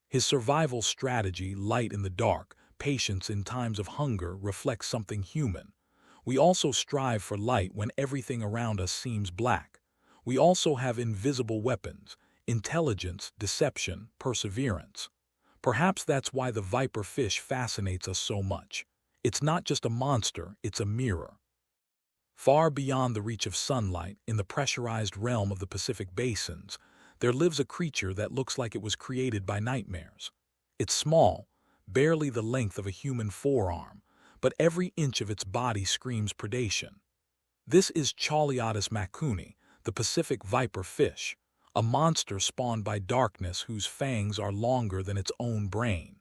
His survival strategy, light in the dark, patience in times of hunger, reflects something human. We also strive for light when everything around us seems black. We also have invisible weapons: intelligence, deception, perseverance. Perhaps that's why the viperfish fascinates us so much. It's not just a monster, it's a mirror. Far beyond the reach of sunlight, in the pressurized realm of the Pacific basins, there lives a creature that looks like it was created by nightmares. It's small, barely the length of a human forearm, but every inch of its body screams predation. This is Chauliatus macuni, the Pacific viper fish, a monster spawned by darkness whose fangs are longer than its own brain.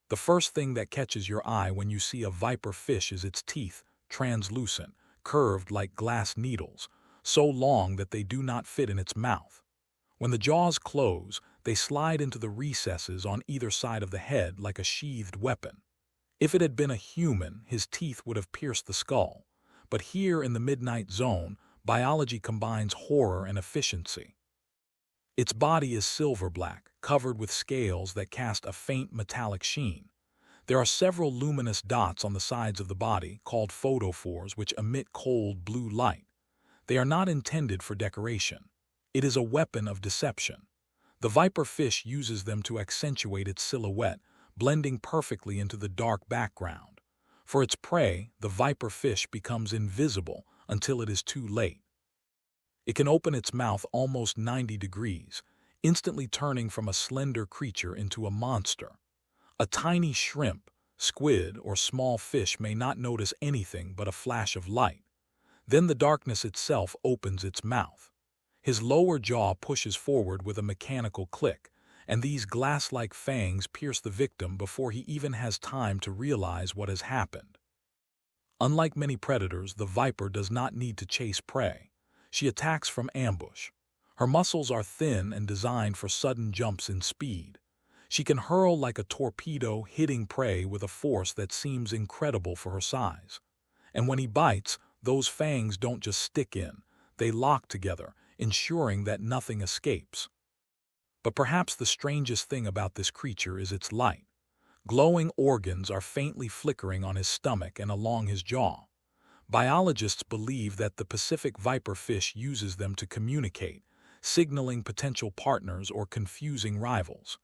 The first thing that catches your eye when you see a viper fish is its teeth, translucent, curved like glass needles, so long that they do not fit in its mouth. When the jaws close, they slide into the recesses on either side of the head like a sheathed weapon. If it had been a human, his teeth would have pierced the skull. But here in the midnight zone, biology combines horror and efficiency. Its body is silver-black, covered with scales that cast a faint metallic sheen. There are several luminous dots on the sides of the body, called photophores, which emit cold blue light. They are not intended for decoration. It is a weapon of deception. The viperfish uses them to accentuate its silhouette, blending perfectly into the dark background. For its prey, the viperfish becomes invisible until it is too late. It can open its mouth almost 90 degrees, instantly turning from a slender creature into a monster. A tiny shrimp, squid, or small fish may not notice anything but a flash of light. Then the darkness itself opens its mouth. His lower jaw pushes forward with a mechanical click, and these glass-like fangs pierce the victim before he even has time to realize what has happened. Unlike many predators, the viper does not need to chase prey. She attacks from ambush. Her muscles are thin and designed for sudden jumps in speed. She can hurl like a torpedo, hitting prey with a force that seems incredible for her size. And when he bites, those fangs don't just stick in, they lock together, ensuring that nothing escapes. But perhaps the strangest thing about this creature is its light. Glowing organs are faintly flickering on his stomach and along his jaw. Biologists believe that the Pacific viperfish uses them to communicate, signaling potential partners or confusing rivals.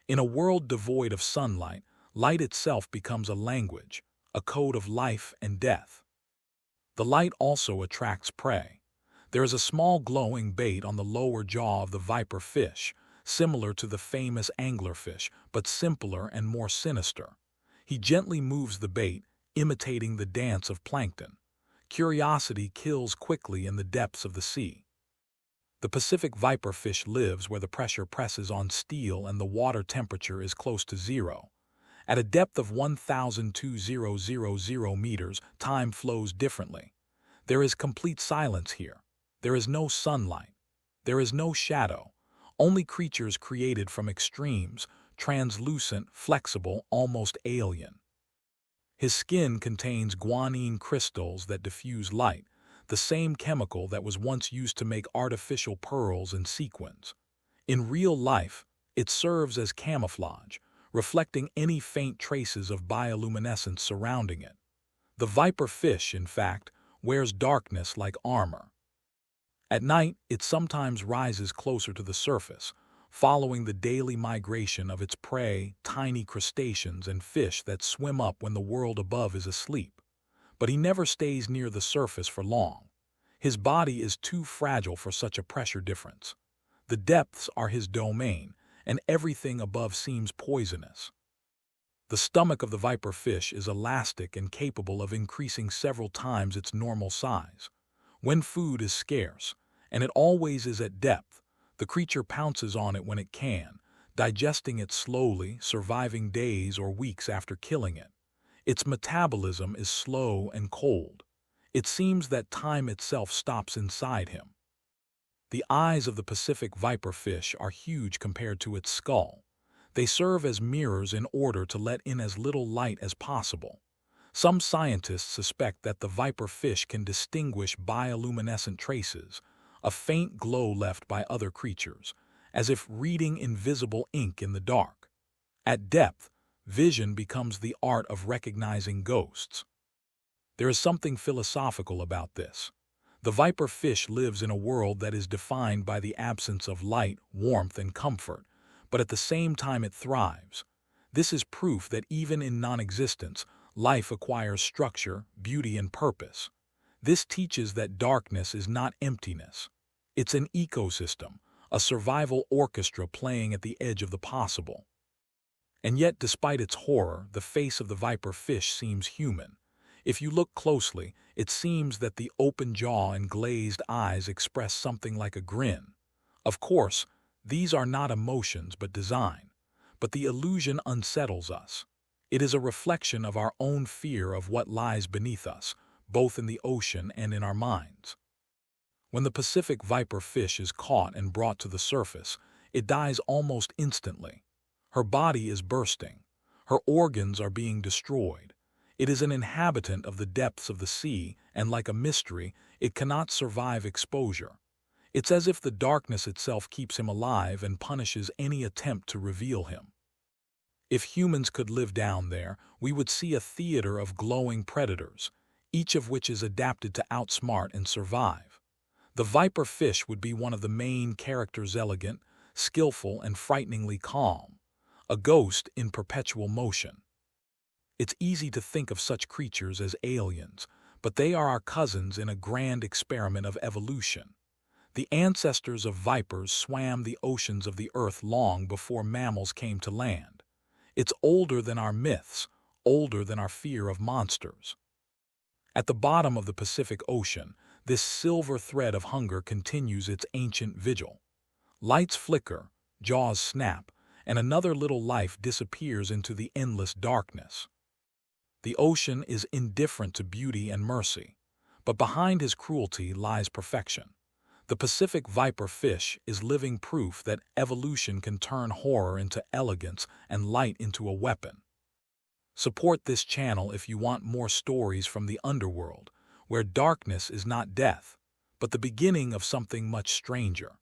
In a world devoid of sunlight, light itself becomes a language, a code of life and death. The light also attracts prey. There is a small glowing bait on the lower jaw of the viperfish, similar to the famous anglerfish, but simpler and more sinister. He gently moves the bait, imitating the dance of plankton. Curiosity kills quickly in the depths of the sea. The Pacific viperfish lives where the pressure presses on steel and the water temperature is close to zero. At a depth of 1,200 meters, time flows differently. There is complete silence here. There is no sunlight. There is no shadow. Only creatures created from extremes, translucent, flexible, almost alien. His skin contains guanine crystals that diffuse light, the same chemical that was once used to make artificial pearls and sequins. In real life, it serves as camouflage, reflecting any faint traces of bioluminescence surrounding it. The viperfish, in fact, wears darkness like armor. At night, it sometimes rises closer to the surface, following the daily migration of its prey, tiny crustaceans and fish that swim up when the world above is asleep. But he never stays near the surface for long. His body is too fragile for such a pressure difference. The depths are his domain, and everything above seems poisonous. The stomach of the viperfish is elastic and capable of increasing several times its normal size. When food is scarce, and it always is at depth, the creature pounces on it when it can, digesting it slowly, surviving days or weeks after killing it. Its metabolism is slow and cold. It seems that time itself stops inside him. The eyes of the Pacific viperfish are huge compared to its skull. They serve as mirrors in order to let in as little light as possible. Some scientists suspect that the viperfish can distinguish bioluminescent traces, a faint glow left by other creatures, as if reading invisible ink in the dark. At depth, vision becomes the art of recognizing ghosts. There is something philosophical about this. The viperfish lives in a world that is defined by the absence of light, warmth, and comfort, but at the same time it thrives. This is proof that even in non-existence, life acquires structure, beauty, and purpose. This teaches that darkness is not emptiness. It's an ecosystem, a survival orchestra playing at the edge of the possible. And yet, despite its horror, the face of the viperfish seems human. If you look closely, it seems that the open jaw and glazed eyes express something like a grin. Of course, these are not emotions but design. But the illusion unsettles us. It is a reflection of our own fear of what lies beneath us, both in the ocean and in our minds. When the Pacific viperfish is caught and brought to the surface, it dies almost instantly. Her body is bursting. Her organs are being destroyed. It is an inhabitant of the depths of the sea, and like a mystery, it cannot survive exposure. It's as if the darkness itself keeps him alive and punishes any attempt to reveal him. If humans could live down there, we would see a theater of glowing predators, each of which is adapted to outsmart and survive. The viperfish would be one of the main characters, elegant, skillful, and frighteningly calm, a ghost in perpetual motion. It's easy to think of such creatures as aliens, but they are our cousins in a grand experiment of evolution. The ancestors of vipers swam the oceans of the earth long before mammals came to land. It's older than our myths, older than our fear of monsters. At the bottom of the Pacific Ocean, this silver thread of hunger continues its ancient vigil. Lights flicker, jaws snap, and another little life disappears into the endless darkness. The ocean is indifferent to beauty and mercy, but behind his cruelty lies perfection. The Pacific viperfish is living proof that evolution can turn horror into elegance and light into a weapon. Support this channel if you want more stories from the underworld, where darkness is not death, but the beginning of something much stranger.